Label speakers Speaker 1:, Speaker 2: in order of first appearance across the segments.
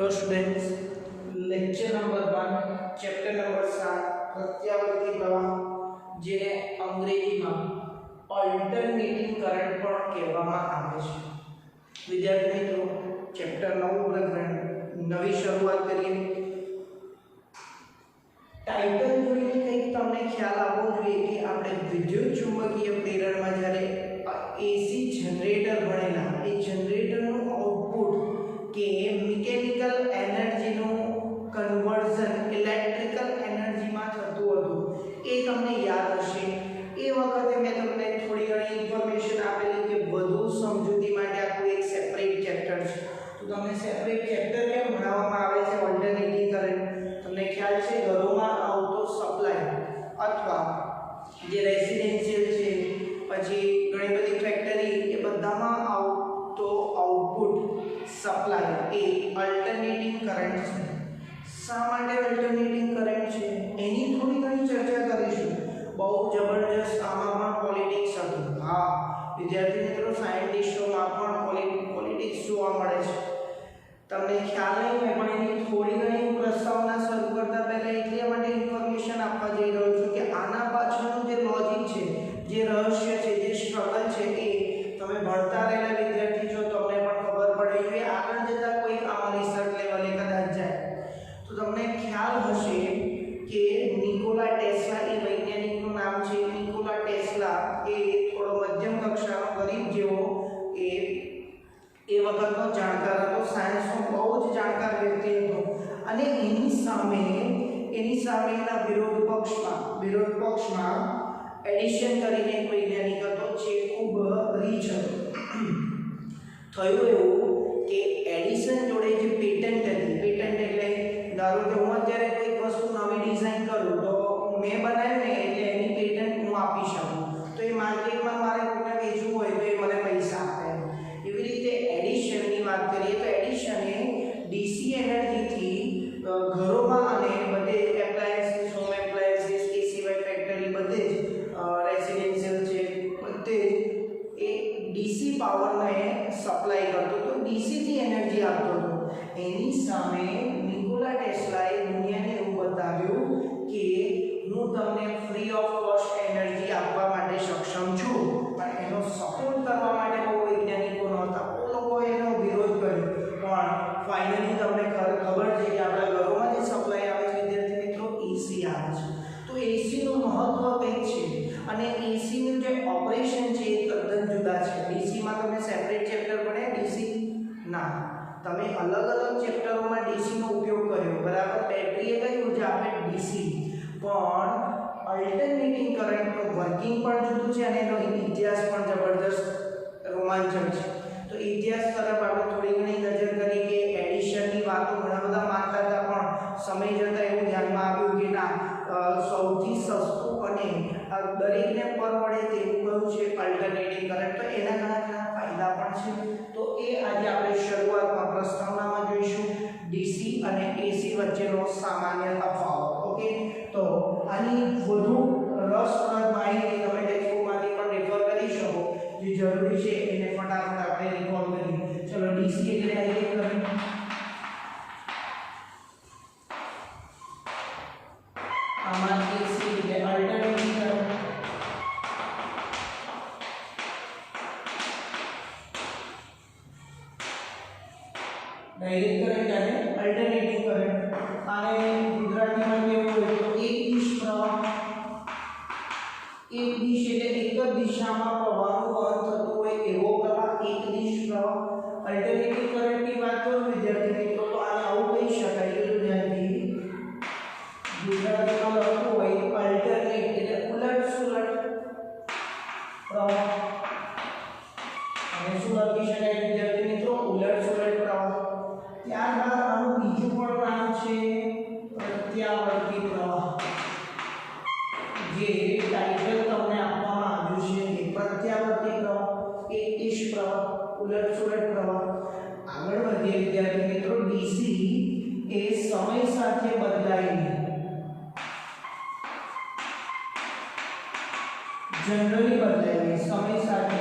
Speaker 1: Hello students, lecture number 1 chapter number 7 प्रत्यावर्ती प्रवाह જેને અંગ્રેજીમાં ઓલ્ટરનેટિંગ કરંટ પણ કહેવામાં આવે છે। વિદ્યાર્થી મિત્રો, ચેપ્ટર 9 પ્રકરણ નવી શરૂઆત કરીએ। ટાઇટલ જોઈને કંઈક તમને ખ્યાલ આવવો જોઈએ કે આપણે વિદ્યુત ચુંબકીય પ્રેરણમાં જ્યારે એસી જનરેટર ભણેલા, એ જનરેટરનું આઉટપુટ કે મિકેનિકલ એનર્જીનું કન્વર્ઝન ઇલેક્ટ્રિકલ એનર્જીમાં થતું હતું એ તમને યાદ હશે। એ વખતે મેં તમને થોડી ઘણી ઇન્ફોર્મેશન આપેલી કે વધુ સમજૂતી માટે આખું એક સેપરેટ ચેપ્ટર છે। તો તમને સેપરેટ ચેપ્ટર કેમ ભણાવવામાં આવે છે ઓલ્ટરનેટિંગ કરંટ? તમને ખ્યાલ છે ઘરોમાં આવતો સપ્લાય અથવા જે રેસિડેન્શિયલ છે, પછી ઘણી બધી ફેક્ટરી, એ બધામાં આવતો આઉટપુટ સપ્લાય એ અલ્ટરનેટિંગ કરંટ છે। શા માટે અલ્ટરનેટિંગ કરંટ છે એની થોડી ઘણી ચર્ચા કરીશું। બહુ જબરજસ્ત આમાં પણ પોલિટિક્સ હતું। હા વિદ્યાર્થી મિત્રો, સાયન્ટિસ્ટોમાં પણ પોલિટિક્સ જોવા મળે છે। તમને ખ્યાલ નહીં હોય પણ એની થોડી ઘણી પ્રસ્તાવના શરૂ કરતા પહેલા એટલા માટે ઇન્ફોર્મેશન આપવા જઈ રહ્યો છું કે આના પાછળનું જે લોજિક છે, જે રહસ્ય છે, જે સ્ટ્રગલ છે, એ તમે ભણતા રહેલા વિદ્યાર્થી છો તમને પણ ખબર પડે કે આગળ જતા કોઈ આમાં રિસર્ચ લેવલે કદાચ જાય તો તમને ખ્યાલ હશે કે નિકોલા ટેસ્લા એ વૈજ્ઞાનિકનું નામ છે। નિકોલા ટેસ્લા એ થોડો મધ્યમ કક્ષાનો ગરીબ જેવો એ વખતનો જાણકાર હતો, સાયન્સનો બહુ જ જાણકાર વ્યક્તિ હતો। અને એની સામે એના વિરોધ પક્ષમાં એડિશન કરીને એક વૈજ્ઞાનિક હતો જે ખૂબ રીચ હતો। થયું એવું કે એડિશન જોડે જે પેટન્ટ હતી, પેટન્ટ એટલે ધારો કે હું અત્યારે કોઈ વસ્તુ નવી ડિઝાઇન કરું તો મેં બનાવ્યું ને એટલે એની પેટન્ટ હું આપી શકું, તો એ માર્કેટમાં મારે કોઈને વેચવું હોય તો એ મને પૈસા આપે। એવી રીતે એડિશનની વાત કરીએ તો એડિશને ડીસી એનર્જીથી ઘરોમાં અને બધે એપ્લાયન્સીસ, હોમ એપ્લાયન્સીસ, એ સિવાય ફેક્ટરી, બધે જ રેસિડેન્શિયલ છે, બધે એ ડીસી પાવરને સપ્લાય કરતો હતો, ડીસીથી એનર્જી આપતો હતો। એની સામે નિકોલા ટેસ્લાએ દુનિયાને એવું બતાવ્યું કે હું તમને ફ્રી ઓફ કોસ્ટ એનર્જી આપવા માટે સક્ષમ છું, પણ એનો સપોર્ટ કરવા માટે બહુ વૈજ્ઞાનિકો નહોતા, બહુ લોકોએ એનો વિરોધ કર્યો। પણ ફાઇનલી તમને ખબર છે કે આપણા ઘરોમાં જે સપ્લાય આવે છે વિદ્યાર્થી મિત્રો, એસી આવે છે। તો એસીનું મહત્વ કંઈક છે અને એસીનું જે ઓપરેશન છે એ તદ્દન જુદા છે। ડીસીમાં તમે સેપરેટ ચેપ્ટર ભણ્યા, ડીસી ના, તમે અલગ અલગ ચેપ્ટરોમાં ડીસીનો ઉપયોગ કર્યો, બરાબર। બેટરી એ કઈ ઉર્જા આપે? ડીસી। પણ અલ્ટરનેટિંગ કરંટનું વર્કિંગ પણ જુદું છે અને એનો ઇતિહાસ પણ જબરદસ્ત રોમાંચક છે। તો ઇતિહાસ તરફ આપણે થોડી ઘણી નજર કરી કે એડિશનની વાતો ઘણા બધા માનતા હતા, પણ સમય જતાં એવું ધ્યાનમાં આવ્યું કે ના, સૌથી સસ્તું અને દરેકને પરવડે તેવું કયું છે? Alternating current. તો એના ઘણા ફાયદા પણ છે। તો એ આજે આપણે શરૂઆતમાં પ્રસ્તાવનામાં જોઈશું, ડીસી અને એસી વચ્ચેનો સામાન્ય તફાવત। ઓકે, તો આની વધુ રસપ્રદ માહિતી તમે ટેક્સ્ટબુકમાંથી પણ રેફર કરી શકો, જે જરૂરી છે એને ફટાફટ આપણે રિકોલ કરીએ। ચલો, ડીસી એટલે ડાયરેક્ટ કરંટ, આમાં એસી એટલે અલ્ટરનેટિંગ કરંટ। ડાયરેક્ટ કરંટ અને અલ્ટરનેટિંગ કરંટ, આને ગુજરાતીમાં કેવું હોય તો એક દિશ પ્રવાહ, એક દિશ એટલે એક જ દિશામાં પ્રવાહનું વહન થતું હોય એવો પ્રવાહ, એક દિશ પ્રવાહ। અલ્ટરનેટિંગ કરંટની વાત કરું વિદ્યાર્થી મિત્રો તો આને આવું કહી શકાય કે ધ્યાનથી ગુજરાતીમાં લખવું હોય અલ્ટરનેટ એટલે ઉલટ સુલટ પ્રવાહ, અને શું લખી શકાય વિદ્યાર્થી મિત્રો? ઉલટ સુલટ પ્રવાહ। ત્યારબાદ આનું બીજું પણ નામ છે પ્રત્યાવર્તી પ્રવાહ, જે ટાઇટલ તમને આપવામાં આવ્યું છે કે પ્રત્યાવર્તી પ્રવાહ, એક દિશ પ્રવાહ, ઉલટ સુલટ પ્રવાહ। આગળ વધીએ વિદ્યાર્થી મિત્રો, ડીસી એ સમય સાથે બદલાય નહીં, જનરલી બદલાય નહીં, સમય સાથે,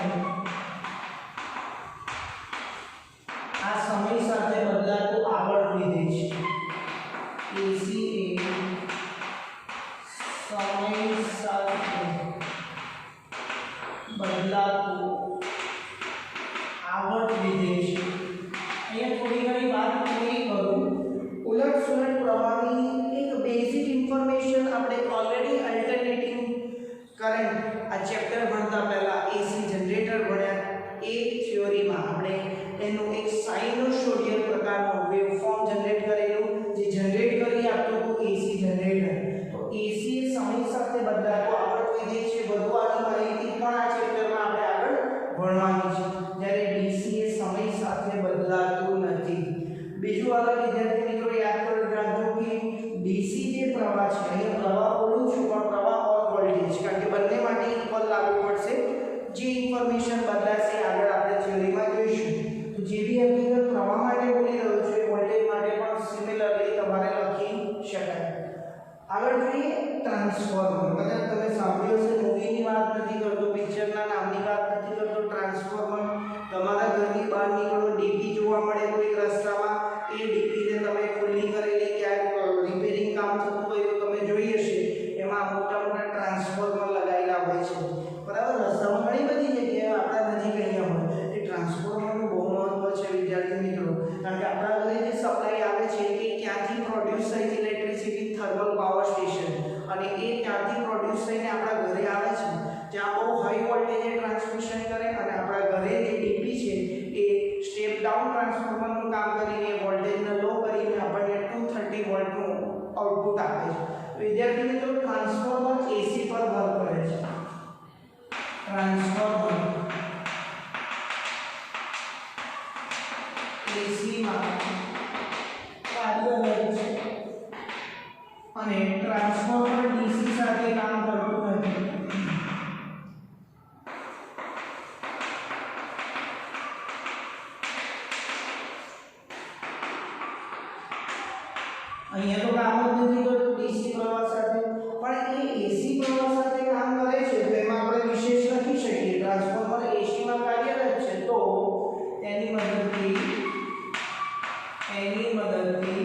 Speaker 1: આ સમય સાથે બદલાતું આવર્ત વિધેય બદલાતું આવર્ત વિધેય છે. અહીંયા થોડી ઘણી વાત પૂરી કરું. ઉલટ સુલટ પ્રવાહની એક બેઝિક ઇન્ફોર્મેશન આપણે ઓલરેડી અલ્ટરનેટિંગ કરંટ આ ચેપ્ટર ભણતા પહેલા એસી જનરેટર ભણ્યા એ થિયોરીમાં આપણે એનું એક સાઇનોસોઇડલ પ્રકારનું વેવફોર્મ જનરેટ કરેલું જે જનરેટ કરી આપતું હતું એસી જનરેટર. તો એસી એ સમય સાથે બદલાતો આવર્ત વિધેય છે. વધુ આની માહિતી પણ આ ચેપ્ટરમાં આપણે આગળ ભણવાની છે. જ્યારે ડીસી એ સમય સાથે બદલાતું નથી. બીજું આગળ વિદ્યાર્થી મિત્રો યાદ કરી રાખજો કે ડીસી જે પ્રવાહ છે, અહીંયા પ્રવાહ બોલું છું પણ પ્રવાહ ઓર વોલ્ટેજ, કારણ કે બંને માટે ઇક્વલ લાગુ પડશે. જે ઇન્ફોર્મેશન બદલાશે આગળ આપણે થિયરીમાં જોઈશું. તો જે બી હકીકત પ્રવાહ માટે બોલી રહ્યો છું એ વોલ્ટેજ માટે પણ સિમિલરલી તમારે લખી શકાય. આગળ જોઈએ ટ્રાન્સફોર્મર. કદાચ તમે સાંભળ્યું હશે, મૂવીની વાત નથી કરતો, પિક્ચરના નામની વાત નથી કરતો. ટ્રાન્સફોર્મર તમારા ઘરની બહાર નીકળો, ડીપી જોવા મળે કોઈક રસ્તામાં, એ ડીપીને તમે ખુલ્લી કરેલી ક્યાંક રિપેરિંગ કામ થતું હોય તો તમે જોઈ હશે એમાં મોટા મોટા ટ્રાન્સફોર્મર લગાવેલા હોય છે. બરાબર, રસ્તામાં ઘણી બધી જગ્યાએ આપણા નજીક અહીંયા હોય. એ ટ્રાન્સફોર્મરનું બહુ મહત્વ છે વિદ્યાર્થી મિત્રો, કારણ કે આપણા ઘરે જે સપ્લાય આવે છે એ ક્યાંથી પ્રોડ્યુસ થાય છે, ઇલેક્ટ્રિસિટી થર્મલ પાવર સ્ટેશન, અને એ ત્યાંથી પ્રોડ્યુસ થઈને આપણા ઘરે આવે છે. ત્યાં બહુ હાઈ વોલ્ટેજે ટ્રાન્સમિશન કરે અને આપણા ઘરે જે ડીપી છે એ સ્ટેપ ડાઉન ટ્રાન્સફોર્મરનું કામ કરીને વોલ્ટેજને લો કરીને આપણને 230 વોલ્ટનું આઉટપુટ આપે છે. વિદ્યાર્થી મિત્રો ટ્રાન્સફોર્મર એસી પર વર્ક કરે છે. ટ્રાન્સફોર્મર એસીમાં કાર્યરત છે અને ટ્રાન્સફોર્મર ડીસી સાથે કામ કરતું નથી. અહીંયા તો કામ જ નથી કરતું ડીસી પ્રવાહ સાથે, પણ એ એસી પ્રવાહ સાથે કામ કરે છે તો એમાં આપણે વિશેષ લખી શકીએ. ટ્રાન્સફોર્મર એસીમાં કાર્યરત છે તો એની મદદથી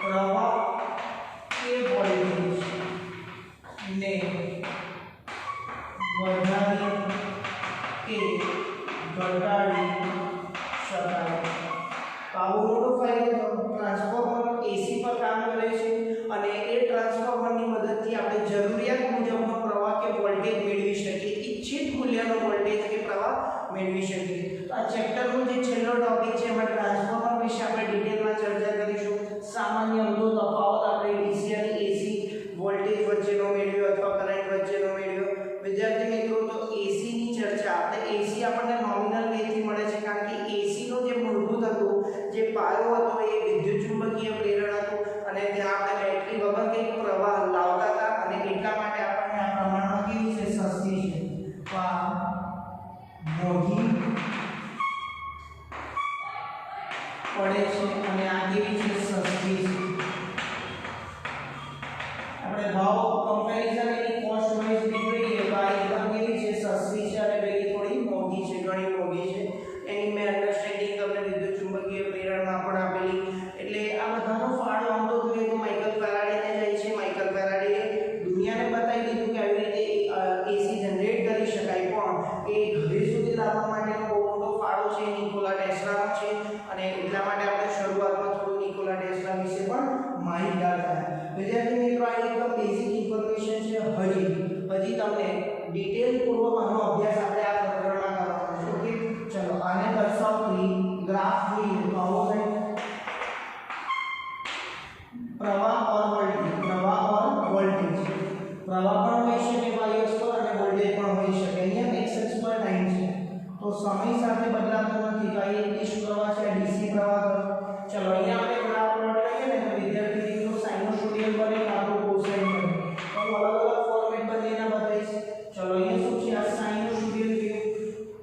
Speaker 1: પ્રવાહ કે વોલ્ટેજ ને વધારી કે ઘટાડી શકાય. આવો મોટો ફાયદો. ટ્રાન્સફોર્મર એસી પર કામ કરે છે અને એ ટ્રાન્સફોર્મરની મદદથી આપણે જરૂરિયાત મુજબનો પ્રવાહ કે વોલ્ટેજ મેળવી શકીએ, ઇચ્છિત મૂલ્યનો વોલ્ટેજ કે પ્રવાહ મેળવી શકીએ. તો આ ચેપ્ટરનો જે છેલ્લો ટોપિક છે એમાં ટ્રાન્સફોર્મર વિશે આપણે ડિટેલમાં ચર્ચા કરીશું. સામાન્ય અમુક તફાવત આપણે ડીસી અને એસી વોલ્ટેજ વચ્ચેનો મેળવ્યો અથવા કરંટ વચ્ચેનો મેળવ્યો. વિદ્યાર્થી મિત્રો તો એસીની ચર્ચા આપણે એસી આપણને નોમિનલ વેથી મળે છે, કારણ કે એસીનો જે મૂળભૂત હતું, જે પાયો હતો એ વિદ્યુત ચુંબકીય પ્રેરણ હતું અને ત્યાં આપણે બેટરી વગર કંઈક પ્રવાહ લાવતા હતા અને એટલા માટે આપણને આ પ્રમાણમાં કેવી છે, સસ્તી છે. તો આ મોંઘી પડે છે અને આ કેવી છે, સસ્તી છે. આપણે ભાવ કમ્પેરિઝન એની કોસ્ટ વાઇઝ નીકળીએ તો આ એકદમ કેવી છે, સસ્તી છે અને પેલી થોડી મોંઘી છે, ઘણી મોંઘી છે. એની મેં અન્ડરસ્ટેન્ડિંગ તમને વિદ્યુત ચુંબકીય પ્રેરણમાં પણ આપેલી. એટલે આ બધાનો ફાળો આમ તો જોઈએ તો માઇકલ ફેરાડેને જાય છે. માઇકલ ફેરાડેએ દુનિયાને બતાવી દીધું કે આવી રીતે એસી જનરેટ કરી શકાય, પણ એ ઘરે સુધી લાવવા માટેનો બહુ મોટો ફાળો છે નિકોલા ટેસ્લાનો છે અને એટલા માટે આપણે શરૂઆતમાં થોડું નિકોલા ટેસ્લા વિશે પણ માહિતગાર થયા. વિદ્યાર્થી મિત્રો આ એકદમ બેઝિક ઇન્ફોર્મેશન છે. હજી તમને ડિટેલ પૂર્વક આનો અભ્યાસ આપણે આ પ્રકરણમાં કરવાનો છે. ઓકે, ચલો આને દર્શાવતી ગ્રાફ જોઈએ તો આવો થાય. પ્રવાહ ઓર વોલ્ટેજ પ્રવાહ પણ હોઈ શકે y અક્ષ પર અને વોલ્ટેજ પણ હોઈ શકે. અહીંયા x અક્ષ પર ટાઈમ છે તો સમય સાથે બદલાતો નથી. તો આ એક પ્રવાહ છે, ડીસી પ્રવાહ. ચલો અહીંયા આપણે ગ્રાફ પ્લોટ કરીએ ને તો વિદ્યાર્થી મિત્રો સાઇનોસોઇડલ બને કાં તો કોસાઇન બને. તો હું અલગ અલગ ફોર્મેટ પર લઈને બતાવીશ. ચલો અહીંયા શું છે, આ સાઇનોસોઇડલ વેવ,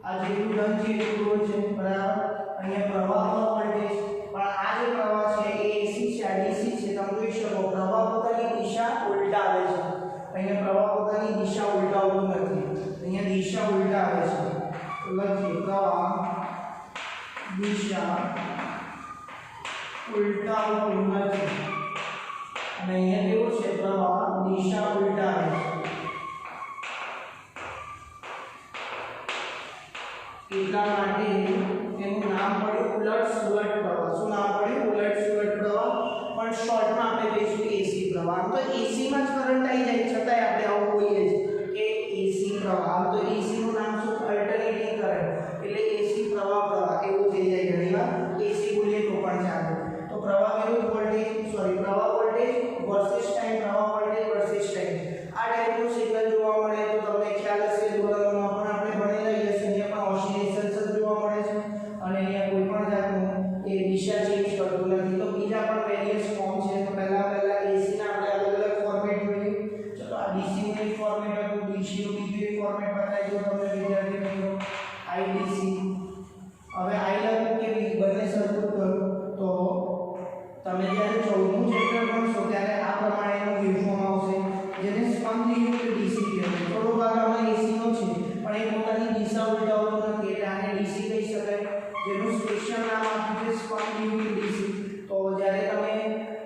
Speaker 1: આ જેટલું ડન છે એટલું રોલ છે, બરાબર. અહીંયા પ્રવાહ ઓર વોલ્ટેજ, પણ આ જે પ્રવાહ છે એ એસી છે, આ ડીસી છે. તમે જોઈ શકો પ્રવાહ પોતાની દિશા ઉલટા આવે છે. અહીંયા પ્રવાહ પોતાની દિશા ઉલટાવતું નથી, અહીંયા દિશા ઉલટા આવે છે. તો લખીએ પ્રવાહ દિશા ઉલટાવતું નથી અને અહીંયા કેવું છે, પ્રવાહ દિશા ઉલટા આવે છે. એટલા માટે એનું નામ પડ્યું ઉલટ સુલટ પ્રવાહ. શું નામ પડ્યું? ઉલટ સુલટ પ્રવાહ. પણ શોર્ટમાં આપણે કહીશું એસી પ્રવાહ. તો એસી માં જ કરંટ આવી જાય છતાંય આપણે આવું બોલીએ છીએ કે એસી પ્રવાહ. તો એસી નું નામ શું? Alternating current. એટલે એસી પ્રવાહ એવું થઈ જાય ઘણીવાર. એસી બોલીએ તો પણ ચાલે. તો પ્રવાહ વિરુદ્ધ વોલ્ટેજ પ્રવાહ વોલ્ટેજ વર્સિસ ટાઈમ, પ્રવાહ વોલ્ટેજ વર્સિસ ટાઈમ. આ ટાઈપનું સિગ્નલ જોવા મળે તો તમને ખ્યાલ હશે દોલનમાં પણ આપણે ભણેલા હશે. અહીંયા પણ ઓસિલેશન્સ જ જોવા મળે છે અને અહીંયા કોઈ પણ જાતનું એ દિશા ચેન્જ કરતું નથી. તો બીજા પણ વેરિયસ ફોર્મ છે. તો પહેલા એસી ના આપણે અલગ અલગ ફોર્મેટ જોઈએ. ચલો આ ડીસી નું એક ફોર્મેટ હતું, ડીસી નું બીજું એક ફોર્મેટ બતાવી દો તમને વિદ્યાર્થી મિત્રો. આઈડીસી. હવે આઈ લખું કે બંને સરખું કરું તો તમે જ્યારે 14મું ચેપ્ટર ભણશો ત્યારે આ પ્રમાણેનો વેવફોર્મ આવશે જેને સ્પંદયુક્ત ડીસી કહેવાય. થોડો ભાગ આમાં એસી નો છે પણ એ પોતાની દિશા ઉલટાવતો નથી એટલે આને ડીસી કહી શકાય, જેનું સ્પેશિયલ નામ આપ્યું છે સ્પંદયુક્ત ડીસી. તો જ્યારે તમે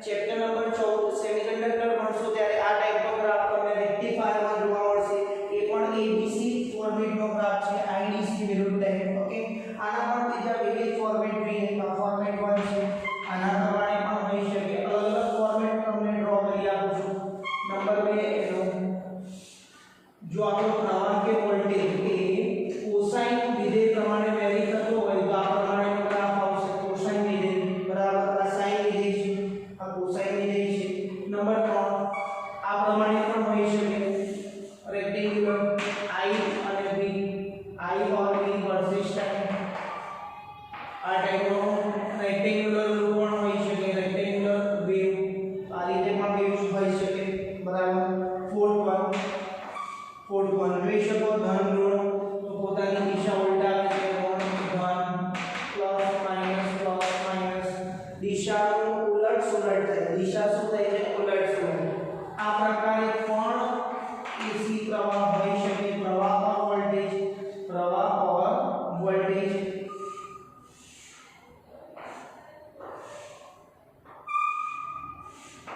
Speaker 1: ચેપ્ટર નંબર 14 સેમિકન્ડક્ટર ભણશો ત્યારે આ ટાઈપનો ગ્રાફ તમને રેક્ટિફાયરમાં જોવા મળશે. એ પણ એબીસી ફોર્મેટનો ગ્રાફ છે, આઈડીસી વિરુદ્ધ ટાઈમ. ઓકે, આના પણ બીજા વિવિધ ફોર્મેટ જોઈએ. ફોર્મેટ 1 છે, આના પ્રમાણે પણ હોઈ શકે. અલગ અલગ ફોર્મેટ તમને ડ્રો કરી આપું છું. નંબર 2 એનો જો આપણો પ્રવાહ કે વોલ્ટેજ એ કોસાઇન વિધેય પ્રમાણે વેરી થતો હોય તો આ પ્રમાણેનો ગ્રાફ આવશે. કોસાઇન વિધેય બરાબર આ સાઇન વિધેય છે, આ કોસાઇન વિધેય છે. નંબર 3 આ પ્રમાણે પણ હોઈ શકે રેક્ટેન્ગ્યુલર I અને V, I और V વર્સિસ ટાઈમ. આ ટાઈપનો રેક્ટેન્ગ્યુલર લૂપ પણ હોઈ શકે, રેક્ટેન્ગ્યુલર વેવ. આ રીતે પણ વેવ્સ હોઈ શકે બરાબર. ફોર્થ વન જોઈ શકો ધન ઋણ તો પોતાની દિશા ઉલટાવે છે. ધન પ્લસ માઈનસ દિશાનું ઉલટ સુલટ થાય. દિશા શું થાય છે? ઉલટ સુલટ. આ પ્રકારે પણ એસી પ્રવાહ હોઈ શકે. પ્રવાહ ઓર વોલ્ટેજ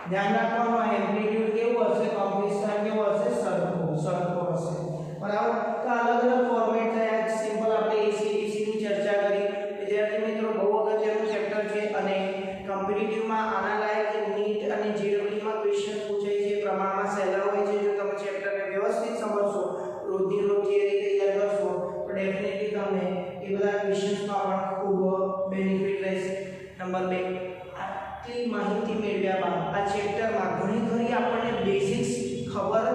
Speaker 1: ધ્યાન રાખવાનું એમ્પ્લિટ્યુડ કેવું હશે? કોમ્પોઝિશન કેવો હશે? સરખો હશે બરાબર. તો અલગ અલગ ફોર્મેટ થયા. સિમ્પલ આપણે એસી ડીસી ની ચર્ચા કરી. વિદ્યાર્થી મિત્રો બહુ અગત્યનું ચેપ્ટર છે અને કોમ્પિટિટિવમાં આના લાયક નીટ અને જેડબલ્યુ માં ક્વેશ્ચન પૂછાય છે. પ્રમાણમાં સહેલા હોય છે. જો તમે ચેપ્ટરને વ્યવસ્થિત સમજશો, રોજની રોજ થિયરી તૈયાર કરશો તો ડેફિનેટલી તમને એ બધા ક્વેશ્ચન્સમાં પણ ખૂબ બેનિફિટ રહેશે. નંબર 2 આટલી માહિતી મેળવ્યા બાદ આ ચેપ્ટરમાં ઘણી આપણને બેઝિક્સ ખબર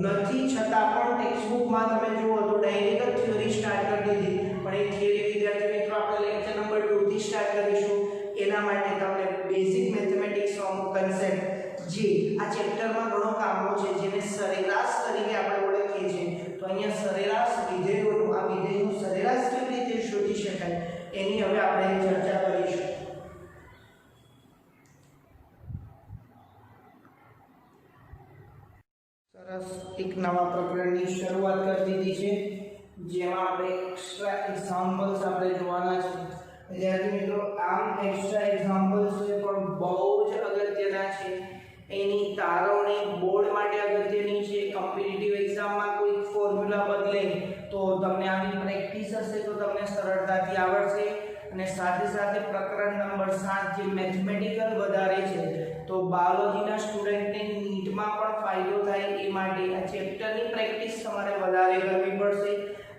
Speaker 1: નથી છતાં પણ ટેક્સ્ટબુકમાં તમે જુઓ તો ડાયરેક્ટ થિયરી સ્ટાર્ટ કરી દીધી. પણ એ થિયરી વિદ્યાર્થી મિત્રો આપણે લેક્ચર નંબર 2 થી સ્ટાર્ટ કરીશું. એના માટે તમને બેઝિક મેથમેટિક્સનો કન્સેપ્ટ જે આ ચેપ્ટરમાં ઘણો કામનો છે, જેને સરેરાશ તરીકે આપણે ઓળખીએ છીએ. તો અહીંયા સરેરાશ વિધેયોનું આ વિધેયનું સરેરાશ કેવી રીતે શોધી શકાય એની હવે આપણે ચર્ચા કરીશું. સરસ, એક નવા પ્રકરણની શરૂઆત કરી દીધી છે જેમાં આપણે એક્સ્ટ્રા એક્ઝામ્પલ્સ આપણે જોવાના છે. વિદ્યાર્થી મિત્રો આમ એક્સ્ટ્રા એક્ઝામ્પલ્સ છે પણ બહુ જ અગત્યના છે. એની તારવણી બોર્ડ માટે અગત્યની છે. કોમ્પિટિટિવ એક્ઝામમાં કોઈ ફોર્મ્યુલા બદલે તો તમને આની પ્રેક્ટિસ હશે તો તમને સરળતાથી આવડશે. અને સાથે સાથે પ્રકરણ નંબર 7 જે મેથમેટિકલ વધારે છે તો બાયોલોજીના સ્ટુડન્ટને નીટમાં પણ ફાયદો થાય એ માટે આ ચેપ્ટરની પ્રેક્ટિસ તમારે વધારે કરવી પડશે.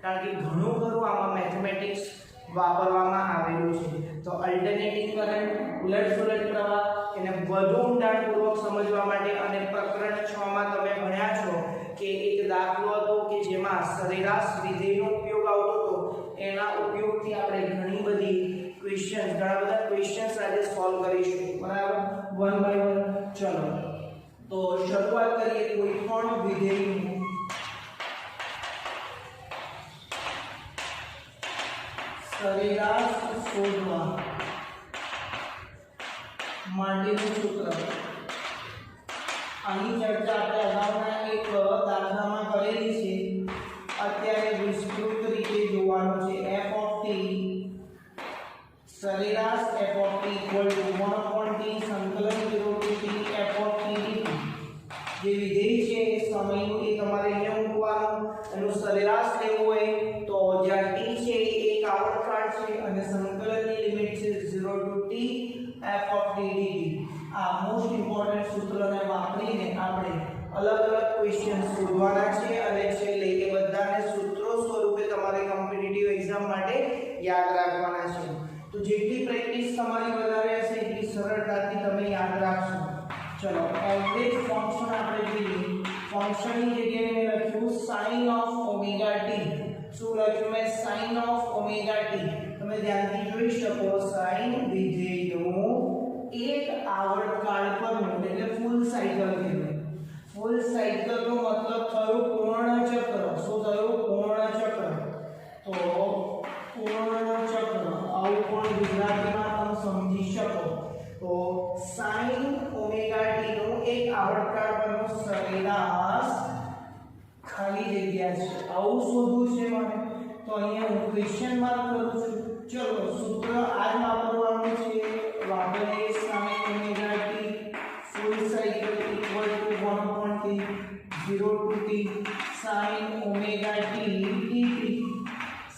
Speaker 1: કારણ કે ઘણું આમાં મેથમેટિક્સ વાપરવામાં આવેલું છે. તો અલ્ટરનેટિંગ કરંટ, ઉલટ સુલટ પ્રવાહ એને વધુ ઊંડાણપૂર્વક સમજવા માટે અને પ્રકરણ 6 માં તમે ભણ્યા છો કે એક દાખલો હતો કે જેમાં સરેરાશ વિધેયનો ઉપયોગ આવતો હતો. એના ઉપયોગથી આપણે ઘણા બધા ક્વેશ્ચન્સ આજે સોલ્વ કરીશું બરાબર, વન બાય વન. ચલો તો શરૂઆત કરીએ કોઈ પણ વિધેયની. સરેરાશ શોધવા માટેનું સૂત્ર. આની ચર્ચા આપણે અગાઉના એક દાખલામાં કરેલી છે. અત્યારે વિસ્તૃત રીતે જોવાનું છે. f of t સરેરાશ f of t equal to 1/t સંકલન 0 to t f of t dt. જે વિધેય છે એ સમયનું એ તમારે અહીંયા મૂકવાનું. એનું સરેરાશ લેવું હોય તો જ્યાં t છે એ શોધવાના છે અને છેલ્લે એ બધાને સૂત્રો સ્વરૂપે તમારે કોમ્પિટિટિવ એક્ઝામ માટે યાદ રાખવાના છે. તો જેટલી પ્રેક્ટિસ તમારી વધારે હશે એટલી સરળતાથી તમે યાદ રાખશો. ચલો એવરેજ ફંક્શન આપણે જોઈએ. ફંક્શનની જગ્યાએ મેં લખ્યું sin of omega t. શું લખ્યું મેં? sin of omega t. તમે ધ્યાનથી જોઈ શકો sin વિધેયનું એક આવર્તકાળ પરનું એટલે ફૂલ સાયકલ કહેવાય. ફૂલ સાયકલ નો મતલબ થયું પૂર્ણ ચક્ર. શું થયું? પૂર્ણ ચક્ર. તો પૂર્ણ ચક્ર આવું પણ ગુજરાતીમાં તમે સમજી શકો. તો sin omega t નું એક આવર્તકાળ પરનું સરેરાશ ખાલી જગ્યા છે. આવું શોધવું છે મને. તો અહીંયા હું ક્વેશ્ચન માર્ક કરું છું. ચલો સૂત્ર આજ વાપરવાનું છે. વાપરીએ sin omega t full cycle equal to 1/0 to t sin omega t dt.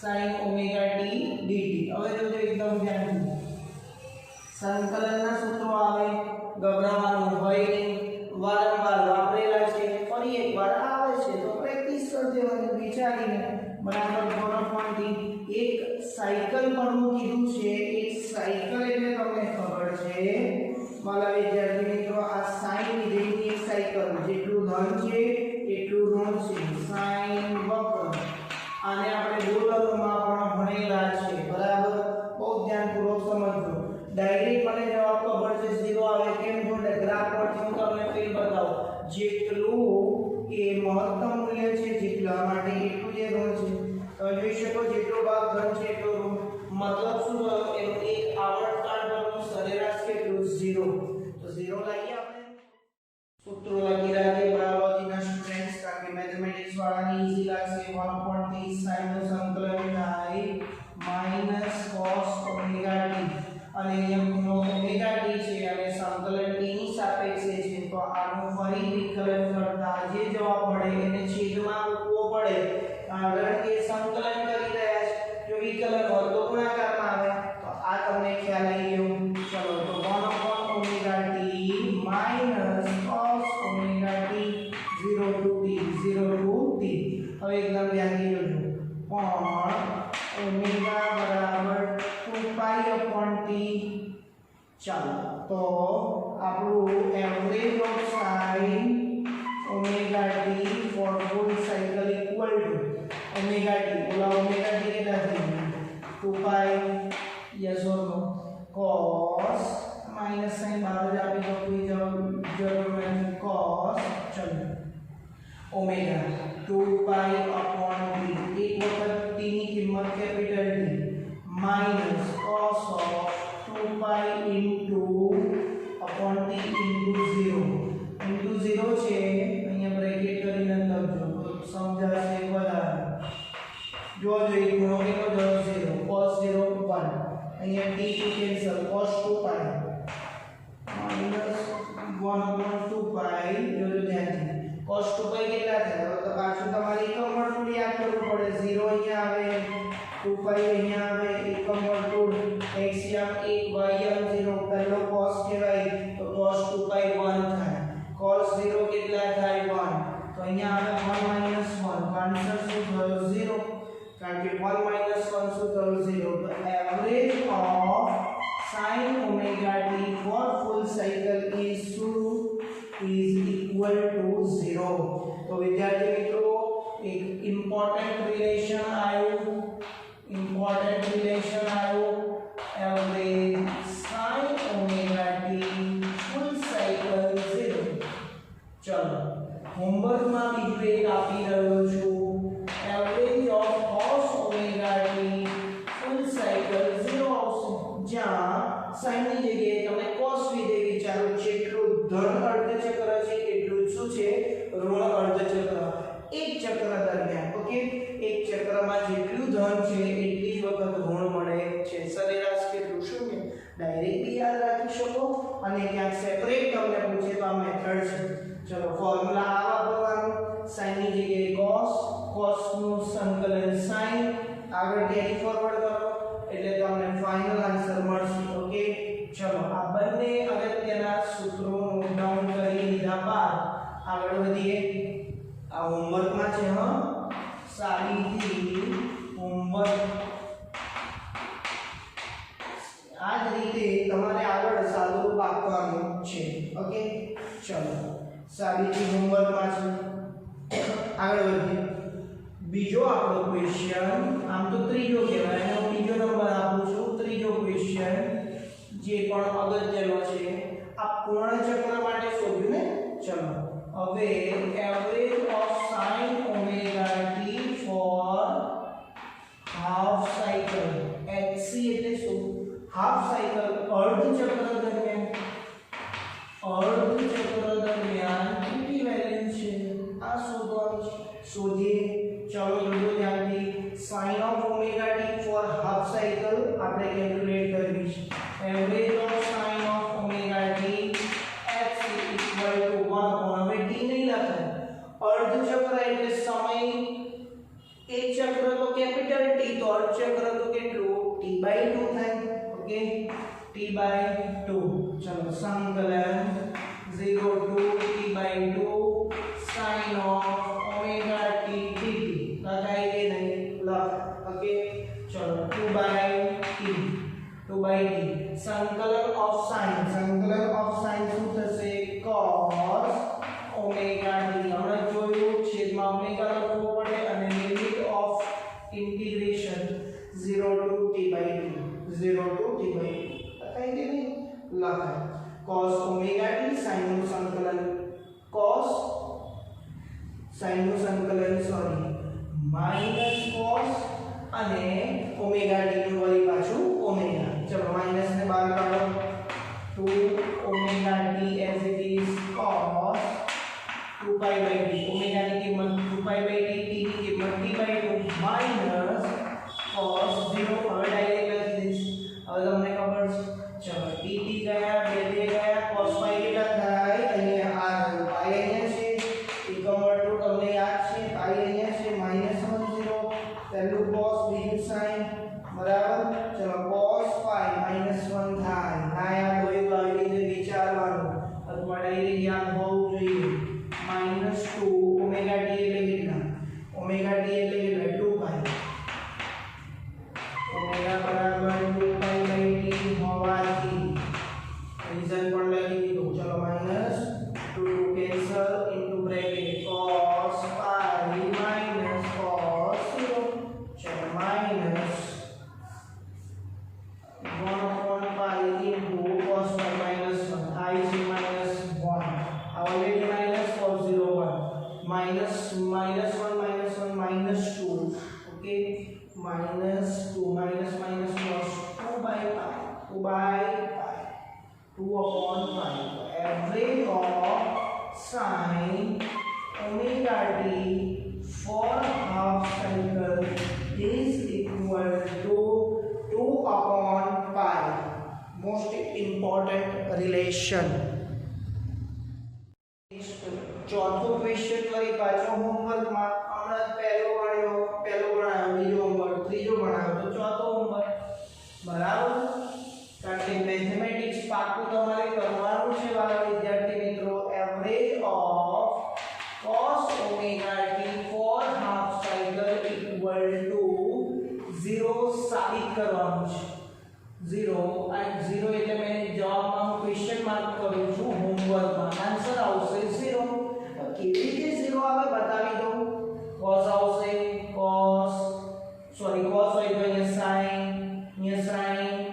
Speaker 1: sin omega t dt. હવે જો એકદમ ધ્યાનથી સંકલનના સૂત્રો આવે, ગભરાવાનું હોય નહીં. વારંવાર વાપરેલા છે, ફરી એકવાર આવે છે તો પ્રેક્ટિસ કરી દેવાની વિચારીને. બરાબર 1/t. એક સાયકલ પરનું કીધું છે. એક સાયકલ એટલે તમને ખબર છે મારા વિદ્યાર્થી મિત્રો, આ સાઇન વિધેયની એક સાયકલ. જેટલું ધન છે એટલું ઋણ છે. સાઇન વક્ર. આને આપણે ડોલરોમાં પણ ભણેલા છે. બરાબર, બહુ ધ્યાનપૂર્વક સમજજો. ડાયરેક્ટ મને જવાબ ખબર છે 0 આવે કેમ? જો ગ્રાફ પરથી હું તમને ફેર બતાવું. જેટલું એ મહત્તમ મૂલ્ય છે જેટલા માટે એટલું જે ઋણ છે. તમે જોઈ શકો જેટલો ભાગ ધન છે એટલો ઋણ. મતલબ શું થયો? એનું એક આવર્તકાળ પરનું સરેરાશ કેટલું? 0. તો 0 લાગી આપણે સૂત્રો લખી રાખીએ બાયોલોજીના સ્ટુડન્ટ્સ, કારણ કે મેથમેટિક્સ વાળાને ઈઝી લાગશે. 1/t sin નું સંકલન થાય -cos omega t. અને અહીંયા ખૂણો ઓમેગા t છે અને સંકલન t ની સાપેક્ષે છે. તો આનું ફરી વિકલન કરતા જે જવાબ મળે એને છેદમાં મૂકવો પડે, કારણ કે સંકલન કરી રહ્યા છે. જો વિકલન હોય તો ગુણાકારમાં આવે. તો આ તમને ખ્યાલ આવી ગયો. ચલો તો 1/omega t cos omega t 0 to t 0 to t. હવે એકદમ ધ્યાનથી જોજો. પણ ઓમેગા બરાબર 2π/t. ચાલો તો આપણું average of sin omega t for full cycle equal to omega t. બોલા omega t કેટલા થઈ? 2π. yes or no? cos minus sign બહાર જ આપી દો, કોઈ જરૂર નથી. cos ચલો ઓમેગા 2π/t. એક વખત t ની કિંમત capital T minus cos of 2π into upon t into 0 into 0 છે. અહીંયા બ્રેકેટ કરીને લખજો તો સમજાશે વધારે. જો એક ગુણો કેટલો થયો? 0. cos 0 1. અહીંયા t to cancel. cos 2π minus 1/2π. જો ધ્યાનથી cos 2π કેટલા થાય? તો પાછું તમારે એકમ વર્તુળ યાદ કરવું પડે. 0 અહીંયા આવે, 2π અહીંયા આવે, એકમ વર્તુળ x યમ 1 y યમ 0. પહેલો cos કહેવાય તો cos 2π 1 થાય. cos 0 કેટલા થાય? 1. તો અહીંયા આવે 1 - 1. આન્સર શું થયો? 0. કારણ કે 1 - 1 શું થયું? 0. તો average of sin omega t for full cycle is equal to 0. તો વિદ્યાર્થી મિત્રો એક ઇમ્પોર્ટન્ટ રિલેશન આવ્યું. Average sin omega t full cycle 0. ચલો હોમવર્કમાં બીજું એક આપી રહ્યો છું. Average of cos omega t full cycle 0 આવશે. જ્યાં sin ની જગ્યાએ તમે cos વિધેય વિચારો. જેટલું ધન અર્ધચક્ર છે એટલું શું છે? ઋણ અર્ધચક્ર. એક ચક્ર દરમિયાન ઓકે, એક ચક્રમાં જેટલું ધન છે એટલી જ વખત ઋણ મળે છે. સરેરાશ કેટલું? 0. ડાયરેક્ટ બી યાદ રાખી શકો અને ક્યાંક સેપરેટ તમને પૂછે તો આ મેથડ છે. ચલો ફોર્મ્યુલા આ વાપરવાનું. sin ની જગ્યાએ cos નું સંકલન sin, આગળ કેરી ફોરવર્ડ કરો એટલે તમને ફાઇનલ આન્સર મળશે. ઓકે ચલો આ બંને અગત્યના સૂત્રો નોટ ડાઉન કરી લીધા બાદ આગળ વધીએ. આ હોમવર્કમાં છે હા સાબિતી હોમવર્ક આ જ રીતે તમારે આગળ સાદુરૂપ આપવાનું છે ઓકે ચલો સાબિતી હોમવર્કમાં છે આગળ વધીએ બીજો આપણો ક્વેશ્ચન આમ તો ત્રીજો કહેવાય એનો બીજો નંબર આપું છું ત્રીજો ક્વેશ્ચન જે પણ અગત્યનો છે આ પૂર્ણ ચક્ર માટે શોધ્યું ને ચલો હવે average of sin omega t for half cycle hc એટલે શું હાફ સાયકલ અર્ધ ચક્ર દરમિયાન કેટલી વેલ્યુ છે આ શોધવાનું છે શોધીએ ચલો જોજો ધ્યાનથી sin of omega t for half cycle આપણે કેલ્ક્યુલેટ કરવી છે average of sin of omega t x equal to 1 હવે t નહીં લખાય અર્ધ ચક્ર એટલે સમય એક ચક્ર તો કેપિટલ T તો અર્ધ ચક્ર તો કેટલું t/2 થાય ઓકે t/2 ચલો સંકલન 0 to t/2 sin of omega t dt લખાય કે નહીં લખ ઓકે ચલો 2/t સંકલન ઓફ sin શું થશે cos omega t હમણાં જોયું છેદમાં ઓમેગા લખવો પડે અને limit of integration 0 to t/2 લખાય કે નહીં લખાય cos omega t sin નું સંકલન cos sin નું સંકલન માઈનસ cos અને ઓમેગા t નું વળી પાછું ઓમેગા ચલો માઈનસ ને બહાર કાઢો 2 omega t as it is cos 2π/t omega ની કિંમત 2π/t t ની કિંમત t/2 માઈનસ cos 0 હવે ડાયરેક્ટ લખી દઈશ હવે તમને ખબર છે ચલો t ગયા 2 ગયા cos π કેટલા થાય અહીંયા આ π અહીંયા છે એકમ વર્તુળ તમને યાદ છે π અહીંયા છે -1 0 પહેલું cos બીજું sin બરાબર ચલો cos π -1 થાય ના યાદ હોય તો આવી રીતે વિચારવાનું અથવા ડાયરેક્ટ યાદ હોવું જોઈએ -2 ઓમેગા t એટલે કેટલા ઓમેગા t એટલે કેટલા 2π ઓમેગા બરાબર 2π/t હોવાથી રીઝન પણ લખી દીધું ચલો -2 cancel into bracket cos π cos 0 ચલો -1/π into cos π -1 I is -1 already cos 0 1 -2 okay -2 cos 2/π average of sin omega t for half cycle is equal to 2/π most important relation ચોથો ક્વેશ્ચન વળી પાછો હોમવર્કમાં હમણાં પહેલો ગણાયો બીજો હોમવર્ક ત્રીજો ગણાયો તો ચોથો હોમવર્ક બરાબર કારણ કે મેથમેટિક્સ પાકું તમારે કરવાનું છે વાલા વિદ્યાર્થી મિત્રો average of cos omega t for half cycle equal to 0 સાબિત કરવાનું છે 0 અને 0 એટલે મેં જવાબમાં હું ક્વેશ્ચન માર્ક કરું છું હોમવર્કમાં આન્સર આવશે 0 કેવી રીતે 0 આવે બતાવી દઉં cos આવશે cos હોય તો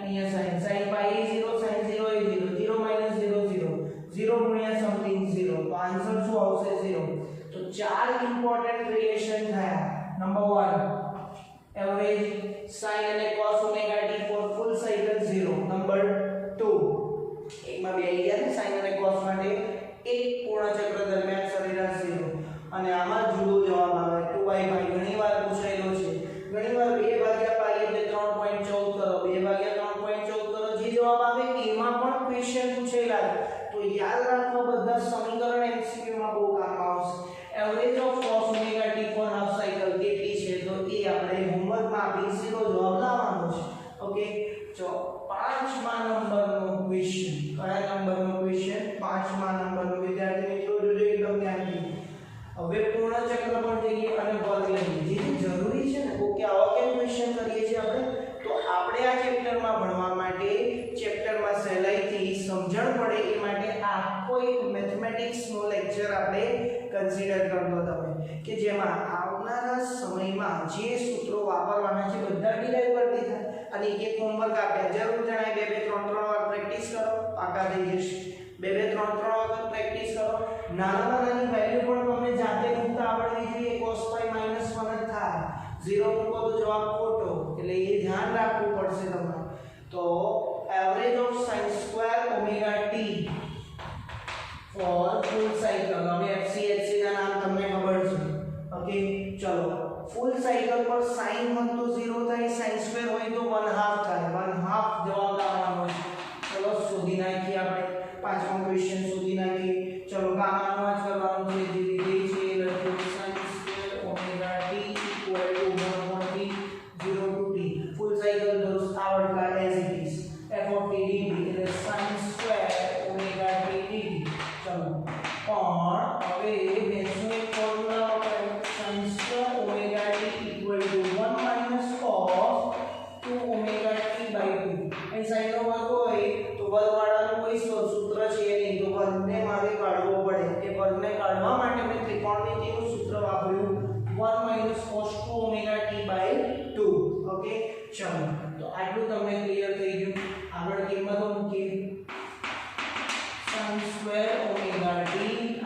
Speaker 1: અહીંયા sin π એ 0 sin 0 એ 0 0 0 0 0 ગુણ્યા સમથિંગ 0 તો આન્સર શું આવશે 0 તો ચાર ઇમ્પોર્ટન્ટ રિલેશન થયા નંબર 1 એવરેજ sin અને cos omega t for full cycle 0 number 2 એકમાં બે આવી ગયા ને sin અને cos માટે એક પૂર્ણ ચક્ર દરમિયાન સરેરાશ 0 અને આમાં જુદો જવાબ આવે 2/π ઘણીવાર પૂછાયેલો છે ઘણીવાર 2/π એટલે 3.14 કરો 2/3.14 કરો જે જવાબ આવે એમાં પણ ક્વેશ્ચન પૂછેલા તો યાદ રાખો બધા સમીકરણ MCQ માં બહુ કામ આવશે average of cos omega t for half cycle કેટલી છે તો એ આપણે હોમવર્કમાં આપી સીધો જવાબ લાવવાનો છે ઓકે જો 5મા નંબરનો ક્વેશ્ચન કયા નંબરનો ક્વેશ્ચન 5મા નંબરનો વિદ્યાર્થી મિત્રો જોજો એકદમ ધ્યાનથી હવે પૂર્ણ ચક્ર ભણવા માટે ચેપ્ટરમાં સહેલાઈથી સમજણ પડે એ માટે આખો એક મેથમેટિક્સનો લેક્ચર આપણે કન્સિડર કરતો તમે કે જેમાં આવનારા સમયમાં જે સૂત્રો વાપરવાના છે બધા ડિરાઈવ કરી દીધા અને એક હોમવર્ક આપ્યા જરૂર જણાય 2 2 3 3 વાર પ્રેક્ટિસ કરો પાકા થઈ જશે 2 2 3 3 વખત પ્રેક્ટિસ કરો નાનામાં નાની વેલ્યુ પણ તમને જાતે મૂકતા આવડવી જોઈએ cos π - 1 જ થાય 0 મૂકો તો જવાબ ખોટો એટલે એ ધ્યાન રાખવું પડશે તમારે તો average of sin square omega t for full cycle હવે FCHC ના નામ તમને ખબર છે ઓકે ચલો ફૂલ સાયકલ પર sin હોય તો 0 થાય sin સ્ક્વેર હોય તો 1/2 થાય 1/2 જવાબ આવવાનો છે ચલો શોધી નાખીએ આપણે પાંચમો ક્વેશ્ચન શોધી નાખીએ ચલો ગામાનો જ કરવાનો છે જે રીતે છે લખ્યું sin square omega t equal to 1/3 0 to t full cycle દોસ્ત આવડતા as it is f of t dt એટલે sin square omega t dt ચલો પણ હવે બેસનું એક ફોર્મ્યુલા વપરાય sin square omega t equal to 1 - cos 2 omega t by 2 અહીં sin નો વર્ગ હોય તો વર્ગવાળાનું કોઈ સૂત્ર છે નહીં તો વર્ગને મારે કાઢવો પડે એ વર્ગને કાઢવા માટે મેં ત્રિકોણમિતિનું સૂત્ર વાપર્યું 1 - cos 2 omega t by 2 okay ચલો તો આટલું તમને ક્લિયર થઈ ગયું આગળ કિંમતો મૂકીએ sin સ્ક્વેર ઓમેગા t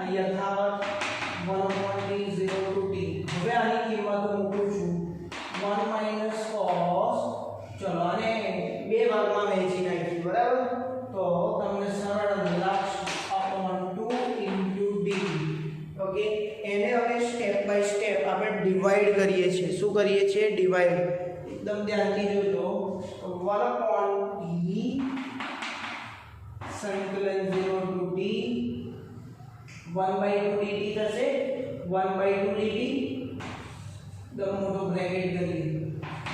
Speaker 1: આ યથાવત 1/3 0 to t હવે આની કિંમતો મૂકું છું 1 - cos ચલો આને બે ભાગમાં વહેંચી નાખીએ બરાબર તો તમને સરળ લાગશે upon 2 into d ઓકે એને હવે સ્ટેપ બાય સ્ટેપ આપણે ડિવાઈડ કરીએ છીએ શું કરીએ છીએ ડિવાઈડ એકદમ ધ્યાનથી જોજો 1/t સંકલન 0 to t 1/2 dt થશે 1/2 dt એકદમ મોટો બ્રેકેટ કરીએ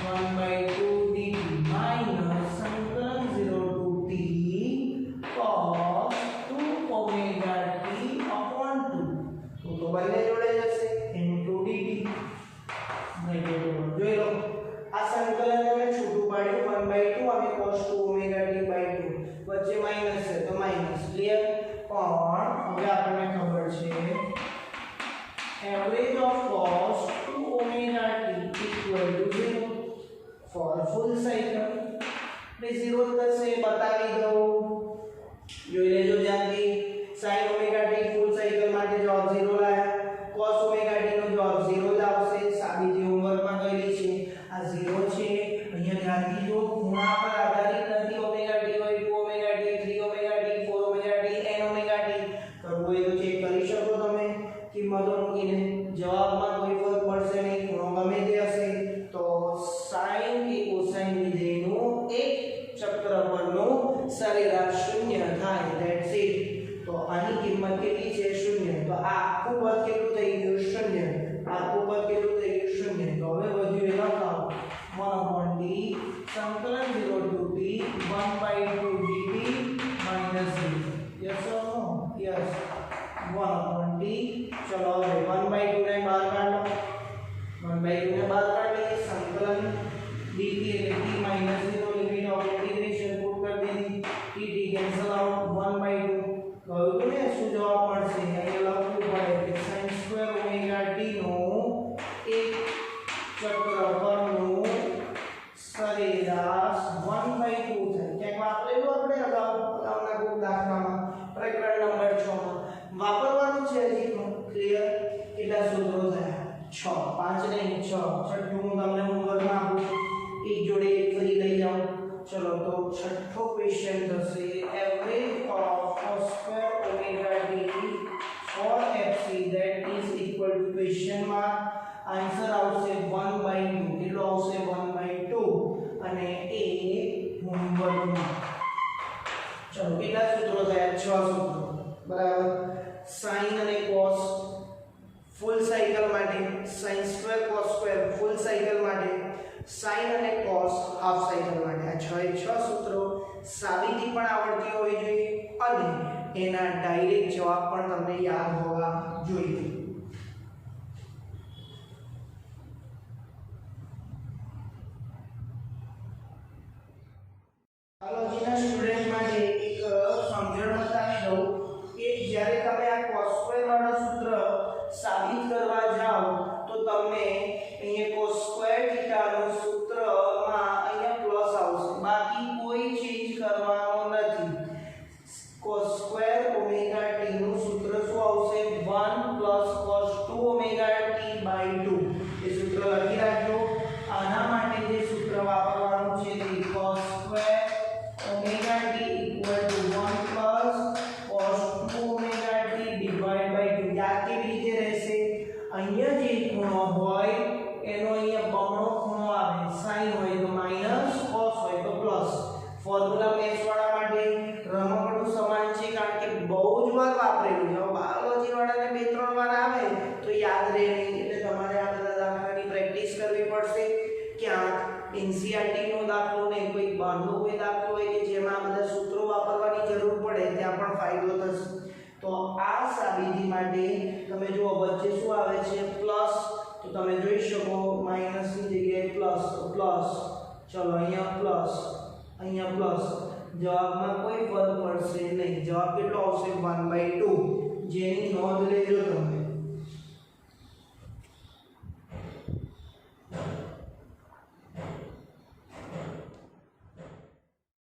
Speaker 1: 1/2 dt માઈનસ સંકલન 0 to t cos 2 omega t upon 2 તો બંને જોડે જશે into dt બ્રેકેટ જોઈ લો આ સંકલન અમે છૂટું પાડ્યું 1/2 અને cos 2 omega t by 2 વચ્ચે માઈનસ છે તો માઈનસ ક્લિયર પણ હવે આપણને ખબર છે average of cos 2 omega t equal to 0 for full cycle એટલે 0 થશે બતાવી દઉં જોઈ લેજો ધ્યાનથી sin omega t full cycle માટે જવાબ 0 લાયા cos omega t નો જવાબ 0 જ આવશે સાબિતી હોમવર્કમાં કરેલી છે આ 0 છે અહીંયા ધ્યાનથી જો ખૂણા પર આધારિત નથી omega t હોય 2 omega t 3 omega t 4 omega t n omega t કરવું હોય તો ચેક કરી શકો તમે કિંમતો મૂકીને જવાબમાં કોઈ ફરક પડશે નહીં ખૂણો ગમે તે હશે તો sin કે cosine વિધેયનું એક ચક્ર પરનું સરેરાશ શૂન્ય થાય ધેટ્સ ઇટ તો આની કિંમત કેટલી છે શૂન્ય તો આ આખું પદ કેટલું થઈ ગયું શૂન્ય આખું પદ કેટલું થઈ ગયું શૂન્ય તો હવે વધ્યું એ લખાવો 1/t સંકલન 0 to t 1/2 dt minus 0 yes or no yes 1/t ચલો હવે 1/2 ને બહાર કાઢો 1/2 ને બહાર કાઢીએ સંકલન dt એટલે t minus 0 limit of integration put કરી દીધી t કેન્સલ આઉટ 1/2 કહ્યું તો ને શું જવાબ મળશે અહીંયા લખવું પડે કે sin સ્ક્વેર ઓમેગા t નો એક ચક્ર પરનું સરેરાશ 1/2 થાય ક્યાંક વાપરેલું આપણે અગાઉના કોઈ દાખલામાં પ્રકરણ નંબર 6 માં વાપરવાનું છે હજી ક્લિયર કેટલા સૂત્રો થયા 6 5 નહીં 6 છઠ્ઠું હું તમને હોમવર્કમાં આપું એક જોડે એક ફરી લઈ જાઉં ચલો તો છઠ્ઠો ક્વેશ્ચન થશે average of cos square omega t for fc that is equal to question mark answer આવશે 1/2 કેટલો આવશે 1/2 અને એ હોમવર્કમાં ચલો કેટલા સૂત્રો થયા 6 સૂત્રો બરાબર sin અને cos ફૂલ સાયકલ માટે sin સ્ક્વેર cos સ્ક્વેર ફૂલ સાયકલ માટે sin અને cos હાફ સાયકલ માટે આ 6 સૂત્રો સાબિતી પણ આવડતી હોવી જોઈએ અને એના ડાયરેક્ટ જવાબ પણ તમને યાદ હોવા જોઈએ બાયોલોજીના સ્ટુડન્ટ માટે એક સમજણ બતાવી દઉં કે જ્યારે તમે આ cos સ્ક્વેર વાળું સૂત્ર સાબિત કરવા જાઓ તો તમને અહીંયા cos સ્ક્વેર થીટાનું સૂત્રમાં અહીંયા પ્લસ આવશે, બાકી કોઈ ચેન્જ કરવાનો નથી. cos સ્ક્વેર ઓમેગા t નું સૂત્ર શું આવશે? 1 cos 2 ઓમેગા t બાય 2. એ સૂત્ર લખી રાખજો. આના માટે જે સૂત્ર વાપરવાનું છે તે cos square omega t equal to 1 plus cos 2 omega t divided by 2. યાદ કેવી રીતે રહેશે? અહીંયા જે ખૂણો હોય એનો અહીંયા બમણો ખૂણો આવે, sin હોય તો માઈનસ, cos હોય તો પ્લસ. ફોર્મ્યુલા મેથ્સ વાળા માટે રમકડું સમાન છે, કારણ કે બહુ જ વાર વાપરેલું છે. બાયોલોજી વાળાને બે ત્રણ વાર આવે તો યાદ રહે નહીં, એટલે તમારે આ બધા દાખલાની પ્રેક્ટિસ કરવી પડશે. ક્યાં એનસીઈઆરટી નો દાખલો ને કોઈ બહારનો કોઈ દાખલો હોય કે જેમાં આ બધા સૂત્રો વાપરવાની જરૂર પડે ત્યાં પણ ફાયદો થશે. તો આ સાબિતી માટે તમે જુઓ વચ્ચે શું આવે છે? પ્લસ. તો તમે જોઈ શકો માઈનસ ની જગ્યાએ પ્લસ, તો પ્લસ. ચલો અહીંયા પ્લસ, અહીંયા પ્લસ. જવાબમાં કોઈ ફરક પડશે નહીં. જવાબ કેટલો આવશે? 1/2. જેની નોંધ લેજો